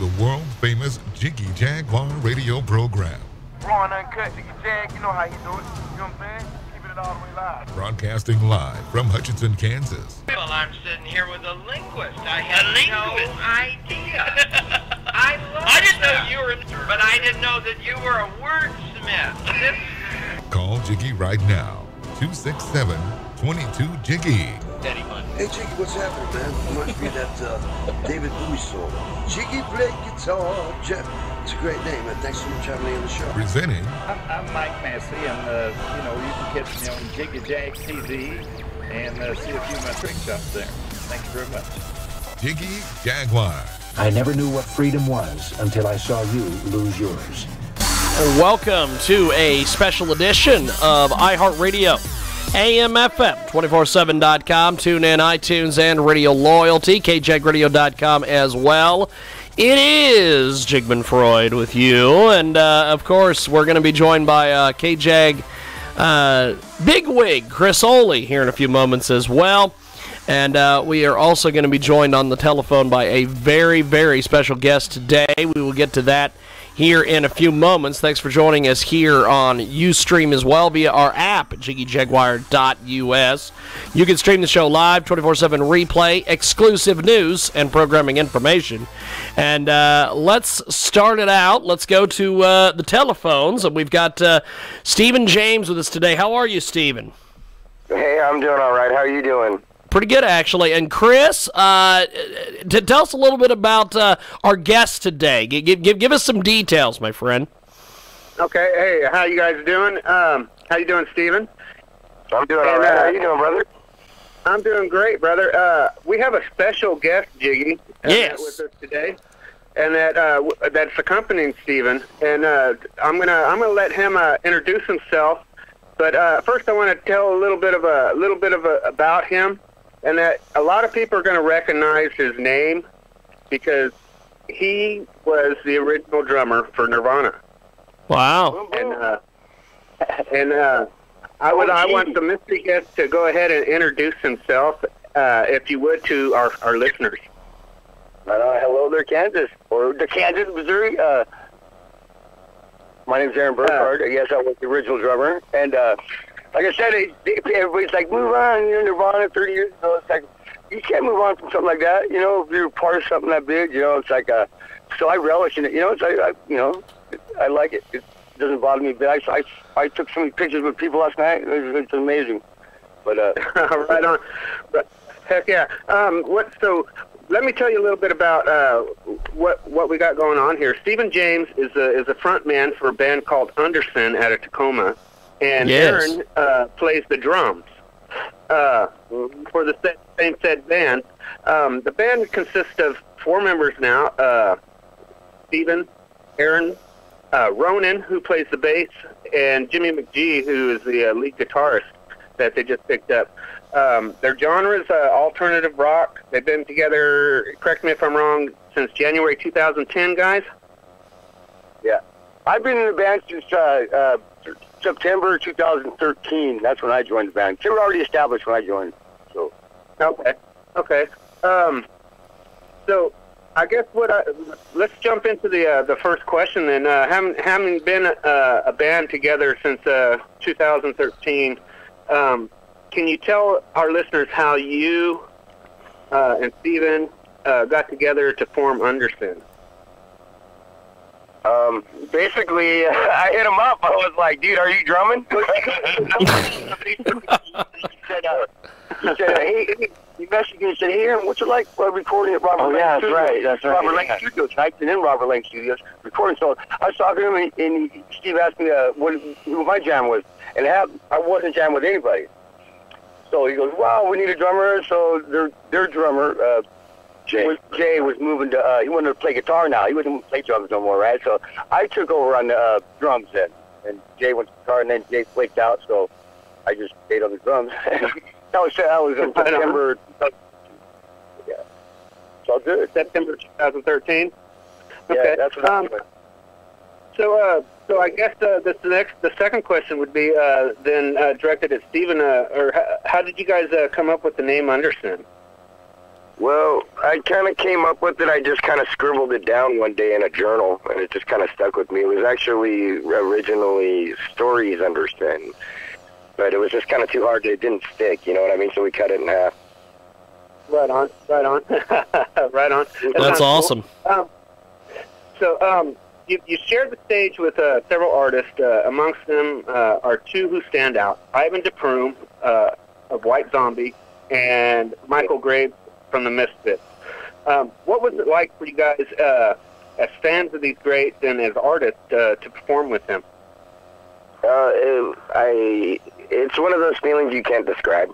the world-famous Jiggy Jaguar radio program. Raw and uncut, KJAG, you know how you do it. You know what I'm saying? Keeping it all the way live. Broadcasting live from Hutchinson, Kansas. Well, I'm sitting here with a linguist. I had no idea. I didn't know you were, but I didn't know that you were a wordsmith. Call Jiggy right now. 267-22-JIGGY. Steady one. Hey, Jiggy, what's happening, man? Reminds me of that David Bowie song. Jiggy play guitar. Jeff, it's a great name, man. Thanks so much for having me on the show. Presenting. I'm Mike Massey, and, you can catch me on KJAG TV and see a few of my trick shots there. Thank you very much. Jiggy Jaguar. I never knew what freedom was until I saw you lose yours. Welcome to a special edition of iHeartRadio. AM/FM, 247.com, tune in, iTunes, and Radio Loyalty, KJAGradio.com as well. It is Jigman Freud with you, and of course, we're going to be joined by KJAG bigwig Chris Ohle here in a few moments as well. And we are also going to be joined on the telephone by a very, very special guest today. We will get to that here in a few moments. Thanks for joining us here on Ustream as well via our app at jiggyjaguar.us. You can stream the show live, 24/7 replay, exclusive news and programming information. And let's start it out. Let's go to the telephones. And we've got Stephen James with us today. How are you, Stephen? Hey, I'm doing all right. How are you doing? Pretty good, actually. And Chris, tell us a little bit about our guest today. Give us some details, my friend. Okay. Hey, how you guys doing? How you doing, Steven? I'm doing all right. How you doing, brother? I'm doing great, brother. We have a special guest, Jiggy, yes, with us today, and that's accompanying Steven. And I'm gonna let him introduce himself. But first, I want to tell a little bit about him. And that a lot of people are going to recognize his name because he was the original drummer for Nirvana. Wow! And I want the mystery guest to go ahead and introduce himself, if you would, to our listeners. Hello there, Kansas, or the Kansas, Missouri. My name's Aaron Burkhardt. Yes, I was the original drummer, and. Like I said, everybody's like, move on, you're in Nirvana 30 years ago. It's like, you can't move on from something like that, if you're part of something that big, it's like, so I relish in it, it's like, I like it. It doesn't bother me, but I took so many pictures with people last night. It's amazing. But, right on. Heck yeah. So let me tell you a little bit about, what we got going on here. Stephen James is a front man for a band called Underson out of Tacoma. And yes, Aaron plays the drums for the same said band. The band consists of 4 members now. Stephen, Aaron, Ronan, who plays the bass, and Jimmy McGee, who is the lead guitarist that they just picked up. Their genre is alternative rock. They've been together, correct me if I'm wrong, since January 2010, guys? Yeah. I've been in the band since September 2013. That's when I joined the band. They were already established when I joined. So. Okay. So I guess let's jump into the first question then. Having been a band together since 2013, can you tell our listeners how you and Steven got together to form Underson? Basically, I hit him up. I was like, dude, are you drumming? He said, hey, he messaged me and said, hey, Aaron, what's it like recording at Robert Lane Studios? That's right. Robert Lane Studios. I've been in Robert Lane Studios recording. So I was talking to him, and Steve asked me who my jam was. And I wasn't jamming with anybody. So he goes, wow, we need a drummer. So their drummer, Jay was moving to, he wanted to play guitar now. He wouldn't play drums no more, right? So I took over on the drums then. And Jay went to guitar, and then Jay flaked out, so I just stayed on the drums. that was in September. Yeah. It's all good. September 2013? Yeah, okay. That's what I'm doing. So I guess the second question would be then directed at Stephen, or how did you guys come up with the name Underson? Well, I kind of came up with it. I just kind of scribbled it down one day in a journal, and it just kind of stuck with me. It was actually originally Stories Under Sin, but it was just kind of too hard. It didn't stick, you know what I mean? So we cut it in half. Right on. Right on. That's awesome. Cool. You shared the stage with several artists. Amongst them are two who stand out: Ivan DePrume of White Zombie and Michael Graves from the Misfits. What was it like for you guys as fans of these greats and as artists to perform with them? It's one of those feelings you can't describe,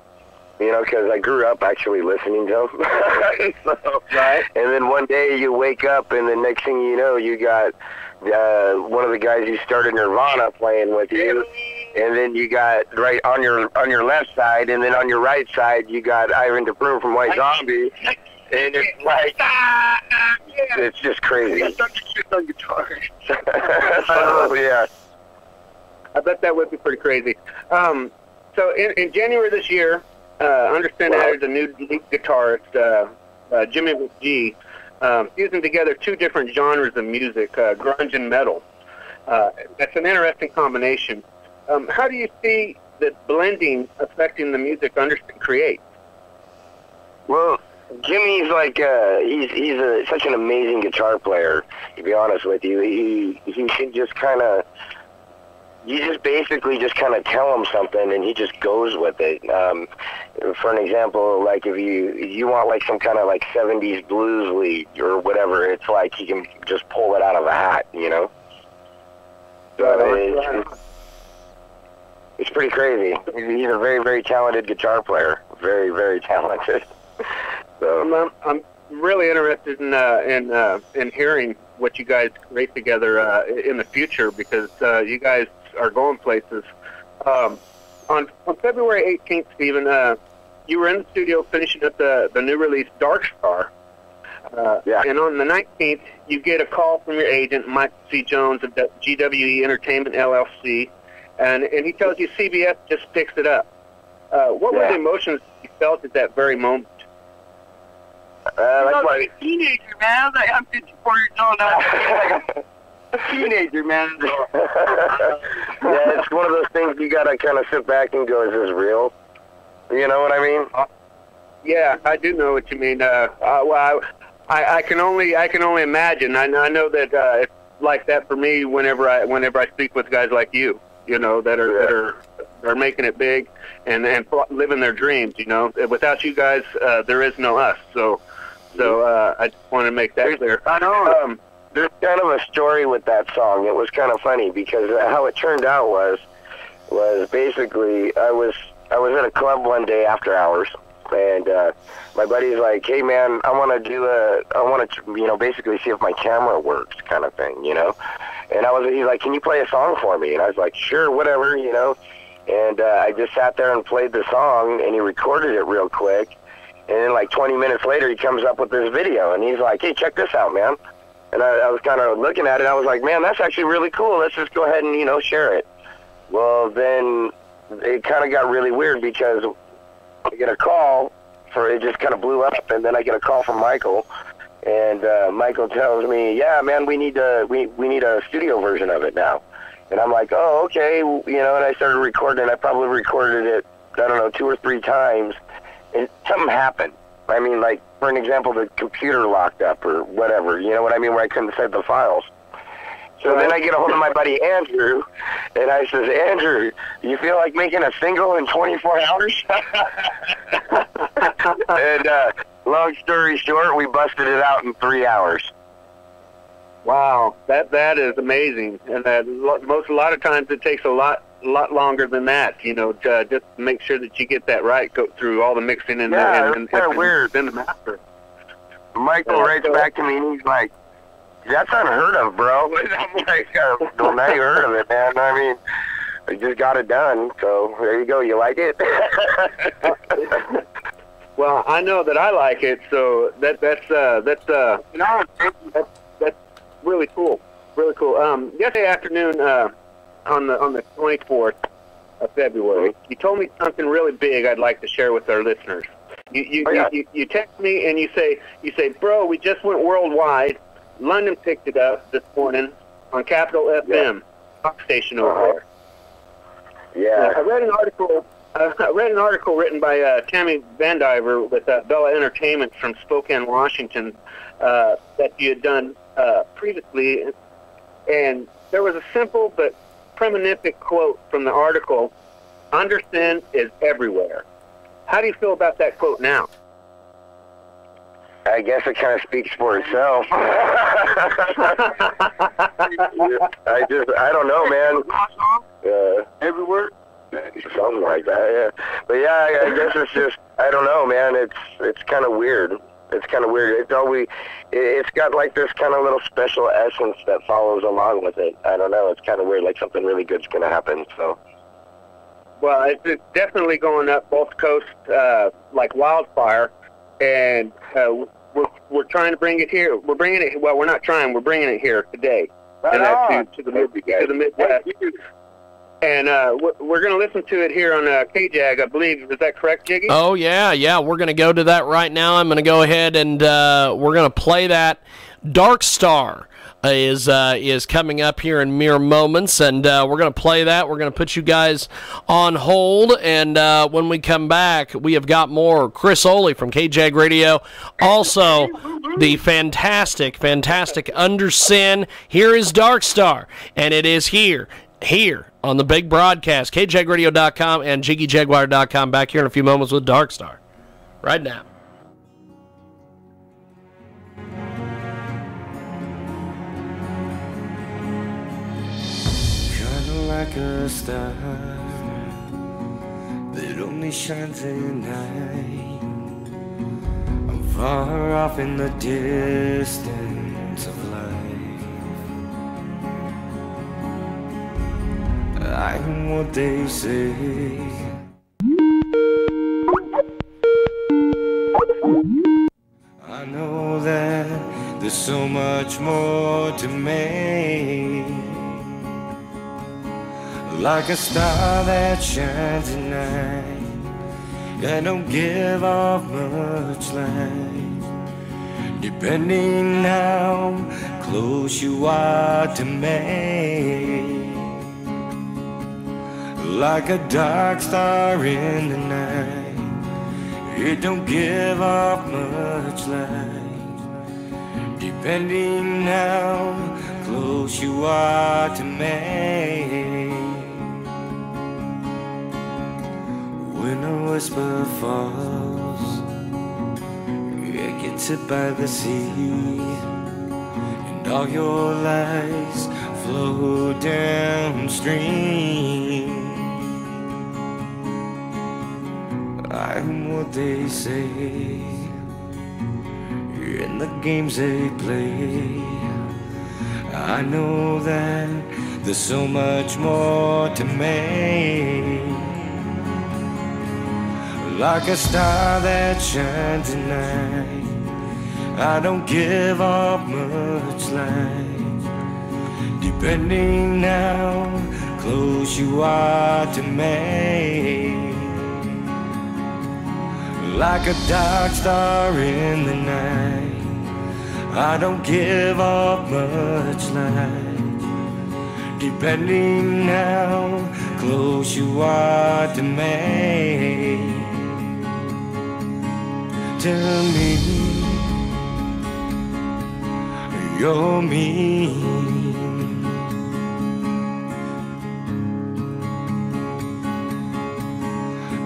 you know, because I grew up actually listening to them. So, right. And then one day you wake up, and the next thing you know, you got one of the guys who started Nirvana playing with you, and then you got right on your left side, and then on your right side you got Ivan DePrume from White Zombie, and it's like it's just crazy. So, yeah. I bet that would be pretty crazy. So in January this year, Understand added a new lead guitarist, Jimmy McGee, fusing together two different genres of music, grunge and metal. That's an interesting combination. How do you see this blending affecting the music Understand creates? Well, Jimmy's like he's such an amazing guitar player. To be honest with you, he can just kind of. You just basically just kind of tell him something, and he just goes with it. For an example, like if you want like some kind of like 70s blues lead or whatever, it's like he can just pull it out of a hat, you know? So it's pretty crazy. He's a very, very talented guitar player. Very, very talented. So I'm really interested in hearing what you guys create together in the future, because you guys are going places. On February 18th, Stephen, you were in the studio finishing up the new release Dark Star. Yeah. And on the 19th, you get a call from your agent, Mike C. Jones of GWE Entertainment LLC, and he tells you CBS just picks it up. What were the emotions you felt at that very moment? That's like a teenager, man. I'm 54 years old now. A teenager, man. Yeah, it's one of those things you gotta kind of sit back and go, "Is this real?" You know what I mean? Yeah, I do know what you mean. Well, I can only imagine. I know that it's like that for me whenever I speak with guys like you, you know, that are making it big and living their dreams. You know, without you guys, there is no us. So I just want to make that clear. I know. There's kind of a story with that song. It was kind of funny because how it turned out was basically I was at a club one day after hours, and my buddy's like, "Hey man, I want to basically see if my camera works," kind of thing, you know. And he's like, "Can you play a song for me?" And I was like, "Sure, whatever," you know. And I just sat there and played the song, and he recorded it real quick. And then like 20 minutes later, he comes up with this video, and he's like, "Hey, check this out, man." And I was kind of looking at it. I was like, "Man, that's actually really cool. Let's just go ahead and, you know, share it." Well, then it kind of got really weird because I get a call it just kind of blew up, and then I get a call from Michael, and Michael tells me, "Yeah, man, we need a studio version of it now." And I'm like, "Oh, okay," you know. And I started recording. I probably recorded it, I don't know, 2 or 3 times, and something happened. I mean, like, for an example, the computer locked up or whatever, you know what I mean, where I couldn't save the files. So then I get a hold of my buddy Andrew, and I says, "Andrew, you feel like making a single in 24 hours? And long story short, we busted it out in 3 hours. Wow, that is amazing. And a lot of times it takes a lot longer than that, you know, just to make sure that you get that right, go through all the mixing and weird. Then the master. Michael writes back to me, and he's like, "That's unheard of, bro." And I'm like, "Well, now you heard of it, man. I mean, I just got it done, so there you go. You like it?" Well, I know that I like it, so that's really cool. Really cool. Yesterday afternoon, on the 24th of February, you told me something really big I'd like to share with our listeners. You text me and you say, bro, we just went worldwide. London picked it up this morning on Capital FM talk station over there. Yeah. I read an article written by Tammy Vandiver with Bella Entertainment from Spokane, Washington, that you had done previously, and there was a simple but premonific quote from the article: "Under sin is everywhere." How do you feel about that quote now? I guess it kind of speaks for itself. I don't know, man. Everywhere? Something like that, yeah. But yeah, I guess it's just, I don't know, man. It's kind of weird. It's kind of weird. It's got like this kind of little special essence that follows along with it. I don't know. It's kind of weird, like something really good's going to happen, so. Well, it's definitely going up both coasts like wildfire, and we're trying to bring it here. We're bringing it. Well, we're not trying. We're bringing it here today, and to the Midwest. And we're going to listen to it here on KJAG, I believe. Is that correct, Jiggy? Oh yeah. We're going to go to that right now. I'm going to go ahead and we're going to play that. Dark Star is coming up here in mere moments, and we're going to play that. We're going to put you guys on hold, and when we come back, we have got more. Chris Ohle from KJAG Radio, also the fantastic Under Sin. Here is Dark Star, and it is here on the big broadcast, KJAGradio.com and JiggyJaguar.com. Back here in a few moments with Dark Star. Right now. Like a star that only shines at night. I'm far off in the distance of life. I'm what they say. I know that there's so much more to me. Like a star that shines at night, I don't give off much light, depending how close you are to me. Like a dark star in the night, it don't give off much light, depending how close you are to me. When a whisper falls, it gets hit by the sea, and all your lies flow downstream. I'm what they say in the games they play. I know that there's so much more to me. Like a star that shines at night, I don't give off much light, depending how close you are to me. Like a dark star in the night, I don't give off much light, depending how close you are to me. Tell me you're me.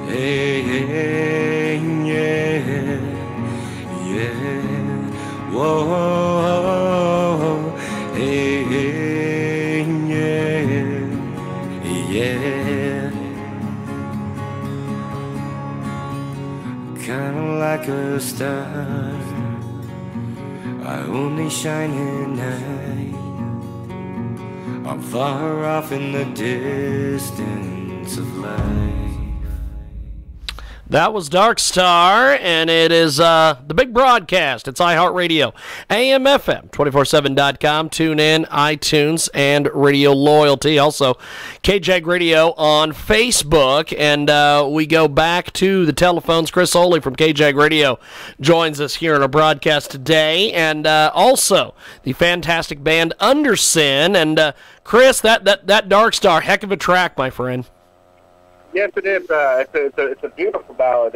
Hey, hey, yeah, yeah. Whoa, hey, hey, yeah, yeah. Kinda like a star, I only shine at night. I'm far off in the distance of life. That was Dark Star, and it is the big broadcast. It's iHeartRadio, AM, FM, 247.com, tune in, iTunes, and Radio Loyalty. Also, KJAG Radio on Facebook, and we go back to the telephones. Chris Ohle from KJAG Radio joins us here in our broadcast today, and also the fantastic band Undersin. And Chris, that Dark Star, heck of a track, my friend. Yes, it is. It's a beautiful ballad.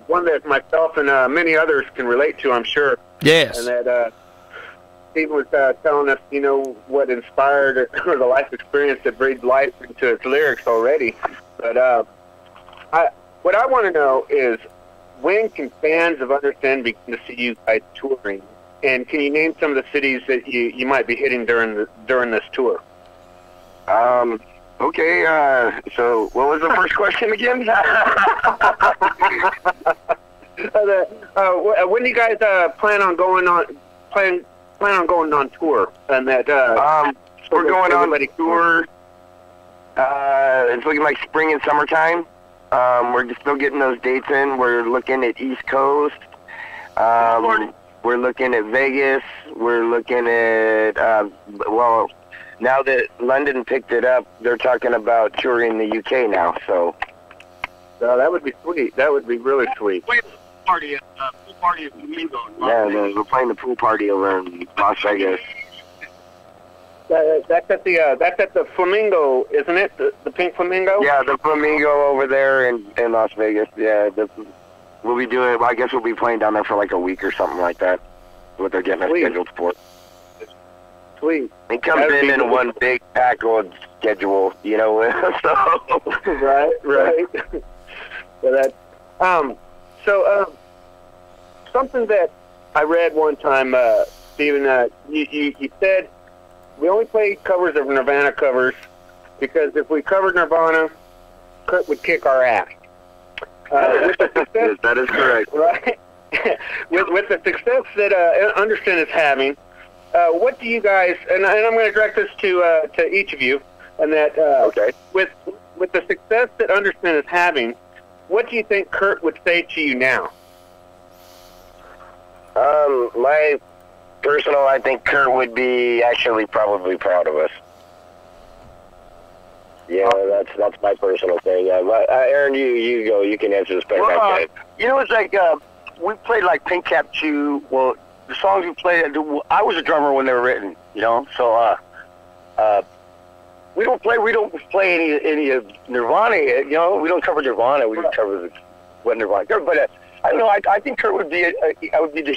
One that myself and many others can relate to, I'm sure. Yes. And that Stephen was telling us, what inspired or the life experience that breathed life into its lyrics already. But what I want to know is, when can fans of Understand begin to see you guys touring? And can you name some of the cities that you might be hitting during this tour? Okay, so what was the first question again? When do you guys plan on going on tour? And that we're going on tour. It's looking like spring and summertime. We're just still getting those dates in. We're looking at East Coast. We're looking at Vegas. We're looking at now that London picked it up, they're talking about touring the UK now. So that would be sweet. That would be really sweet. Pool party at Flamingo. Yeah, we're playing the pool party over in Las Vegas. That's at the Flamingo, isn't it? The Pink Flamingo? Yeah, the Flamingo over there in Las Vegas. Yeah, we'll be doing. I guess we'll be playing down there for like a week or something like that. What they're getting us scheduled for. Sweet. It comes in one big packed schedule, so. Right. So something that I read one time, Stephen, you said we only play covers of Nirvana covers because if we covered Nirvana, Kurt would kick our ass. With the success, yes, that is correct. Right. with the success that Understand is having. What do you guys, and I'm going to direct this to each of you, and that okay. With the success that Understand is having, what do you think Kurt would say to you now? My personal, I think Kurt would be actually probably proud of us. Yeah, that's my personal thing. Aaron, you go. You can answer this better. It's like we played like Pink Cap 2. Well, the songs we played, I was a drummer when they were written, so we don't play any of Nirvana, we don't cover Nirvana, we just cover what Nirvana covered, but I don't know, I think Kurt would be, he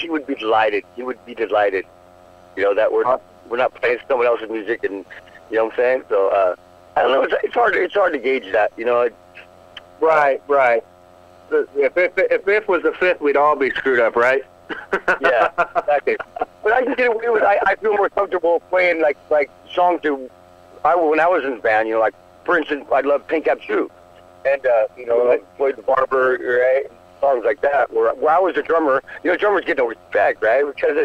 would be delighted, that we're not playing someone else's music, and, you know what I'm saying, so, I don't know, it's hard to gauge that, Right. If Biff was a fifth, we'd all be screwed up, right? Yeah, exactly. But I can get away with. I feel more comfortable playing like songs when I was in the band. Like for instance, I love Pink Cap 2, and I played the Barber, right? Songs like that. Where I was a drummer, drummers get no respect, right? Because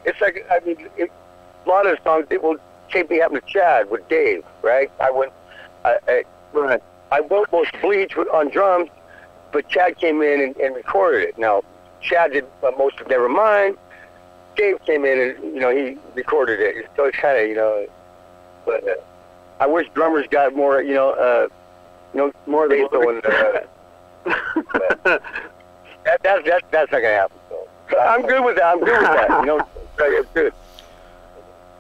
it's like a lot of the songs it will take me happened to Chad with Dave, right? I wrote most Bleach on drums, but Chad came in and recorded it. Now. Chad did most of Nevermind. Dave came in and, he recorded it. So it's kind of, but I wish drummers got more, more than that's not going to happen. So. I'm good with that. It's good.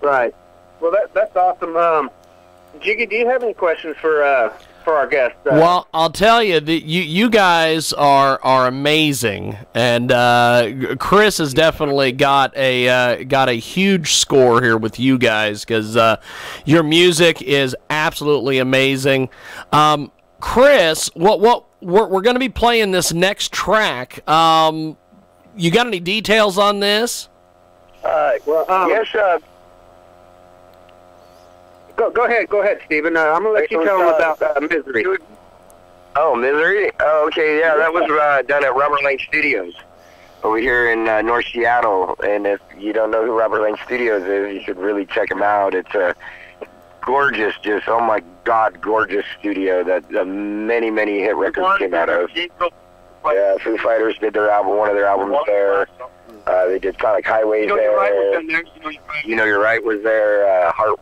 Right. Well, that's awesome. Jiggy, do you have any questions for our guest? Well, I'll tell you, you guys are amazing, and Chris has definitely got a huge score here with you guys because your music is absolutely amazing. Chris, what we're going to be playing this next track. You got any details on this? Yes. Go ahead, Stephen. I'm going to let you tell them about Misery. Oh, Misery? Oh, okay, yeah, that was done at Robert Lang Studios over here in North Seattle. And if you don't know who Robert Lang Studios is, you should really check him out. It's a gorgeous, oh my God, gorgeous studio that many, many hit records came out of. Yeah, Foo Fighters did their album, one of their albums there. They did Sonic Highways there. You Know You're Right was there. Hart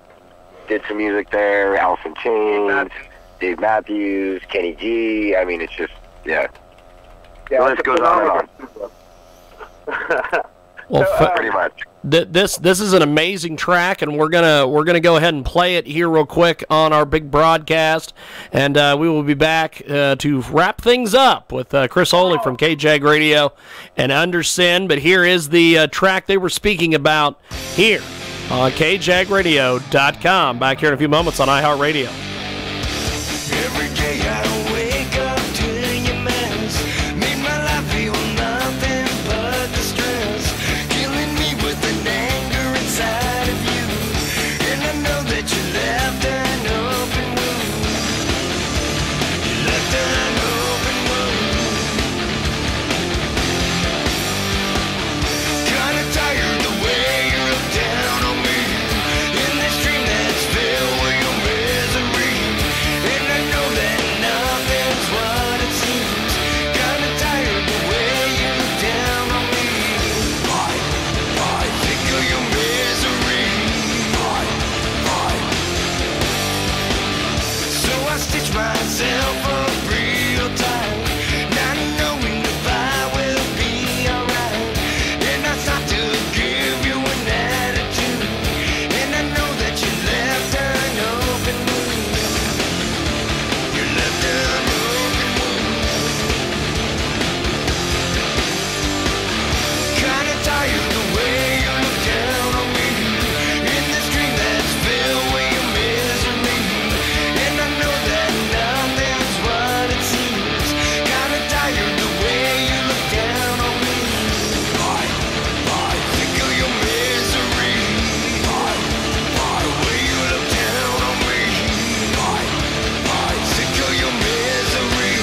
did some music there. Alice in Chains, Dave Matthews, Kenny G. I mean, it's just, yeah. The list goes on and on. Well, pretty much. This is an amazing track, and we're gonna go ahead and play it here real quick on our big broadcast, and we will be back to wrap things up with Chris Ohle from KJAG Radio and Under Sin. But here is the track they were speaking about here on KJAGradio.com. Back here in a few moments on iHeartRadio. Every day I wake up to your mess, made my life feel nothing but distress, killing me with an anger inside of you, and I know that you left an open wound. You left an open wound. Kinda tired the way you look down on me, in this dream that's filled with your misery. And I know that nothing's what it seems. Kinda tired the way you look down on me. I think of your misery. So I stitch myself up real tight, not knowing if I will be alright. And I start to give you an attitude, and I know that you left an open wound. You left an open wound. Kinda tired the way you look down on me, in this dream that's filled with your misery. And I know that nothing's what it seems. Kinda tired the way you look down on me. I think of your misery. The way you look down on me. I think of your misery.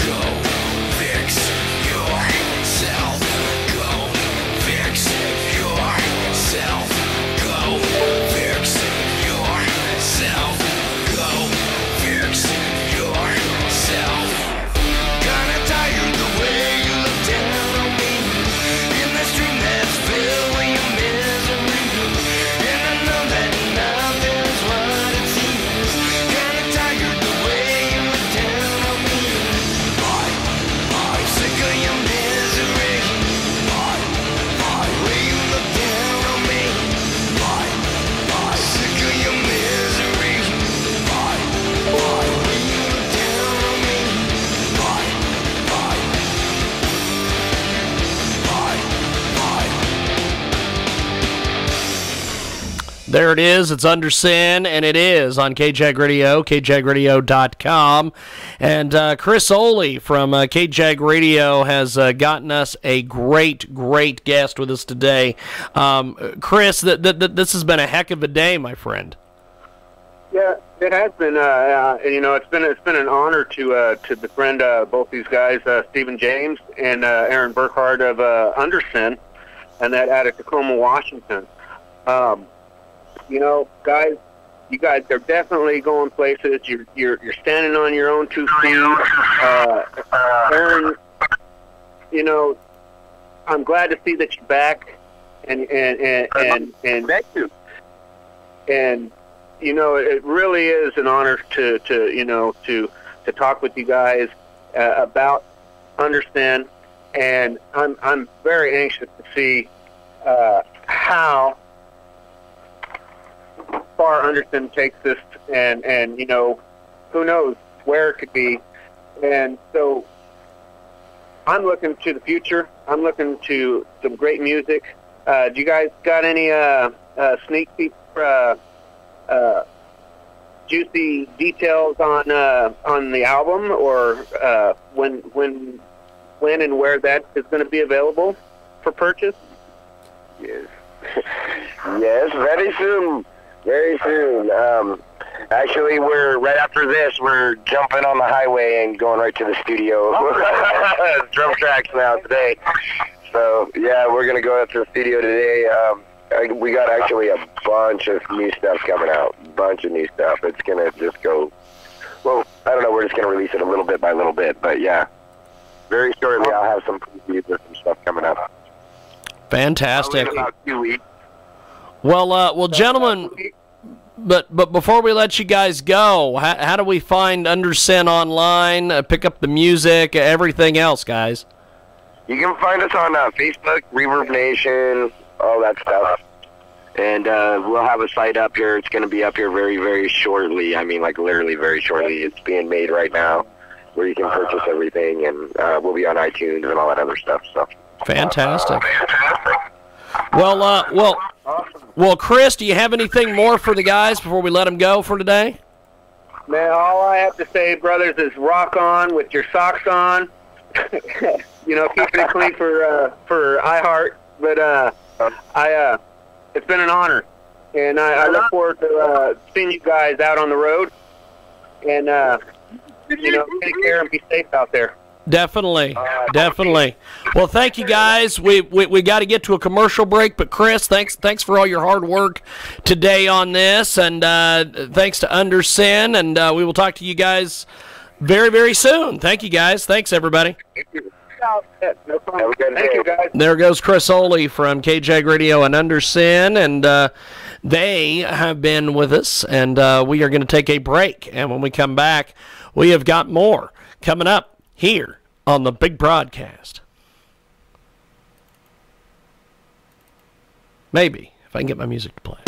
Go fix yourself. Go fix yourself. Go fix yourself. Go fix yourself. Kinda tired the way you look down on me, in this dream that's filled with your misery. And I know that nothing's what it seems. Kinda tired the way you look down on me. I'm sick of your misery. The way you look down on me. Sick of your misery. The way you look down on me. There it is. It's Under Sin, and it is on KJAG Radio, KJAGradio.com. And Chris Ohle from KJAG Radio has gotten us a great guest with us today. Chris, this has been a heck of a day, my friend. Yeah, it has been. It's been an honor to befriend both these guys, Stephen James and Aaron Burkhardt of Under Sin, and that out of Tacoma, Washington. Guys, you guys are definitely going places. You're standing on your own 2 feet. Aaron, I'm glad to see that you're back, and Thank you. And it really is an honor to talk with you guys about Understand, and I'm very anxious to see how far Understand takes this, and who knows where it could be. And so I'm looking to the future. I'm looking to some great music. Do you guys got any sneak peek, juicy details on the album, or when and where that is going to be available for purchase? Yes. Yes, very soon. Very soon. Actually, we're right after this. We're jumping on the highway and going right to the studio. Drum tracks now today. So yeah, we're gonna go out to the studio today. We got actually a bunch of new stuff coming out. Bunch of new stuff. It's gonna just go. Well, I don't know. We're just gonna release it a little bit by little bit. But yeah, very shortly I'll have some previews of some stuff coming up. Fantastic. In about 2 weeks. Well, gentlemen. But before we let you guys go, how do we find Undersin online, pick up the music, everything else, guys? You can find us on Facebook, Reverb Nation, all that stuff. And we'll have a site up here. It's going to be up here very, very shortly. I mean, like literally very shortly. It's being made right now where you can purchase everything. And we'll be on iTunes and all that other stuff. So. Fantastic. Well, Chris, do you have anything more for the guys before we let them go for today? Man, all I have to say, brothers, is rock on with your socks on. You know, keeping it clean for iHeart. But it's been an honor, and I look forward to seeing you guys out on the road. And you know, take care and be safe out there. Definitely. Well, thank you guys. We got to get to a commercial break, but Chris, thanks for all your hard work today on this, and thanks to Undersin, and we will talk to you guys very, very soon. Thank you guys. Thanks everybody. Thank you. No problem. Thank you guys. There goes Chris Ohle from KJAG Radio and Undersin, and they have been with us, and we are going to take a break, and when we come back, we have got more coming up here on the big broadcast. Maybe, if I can get my music to play.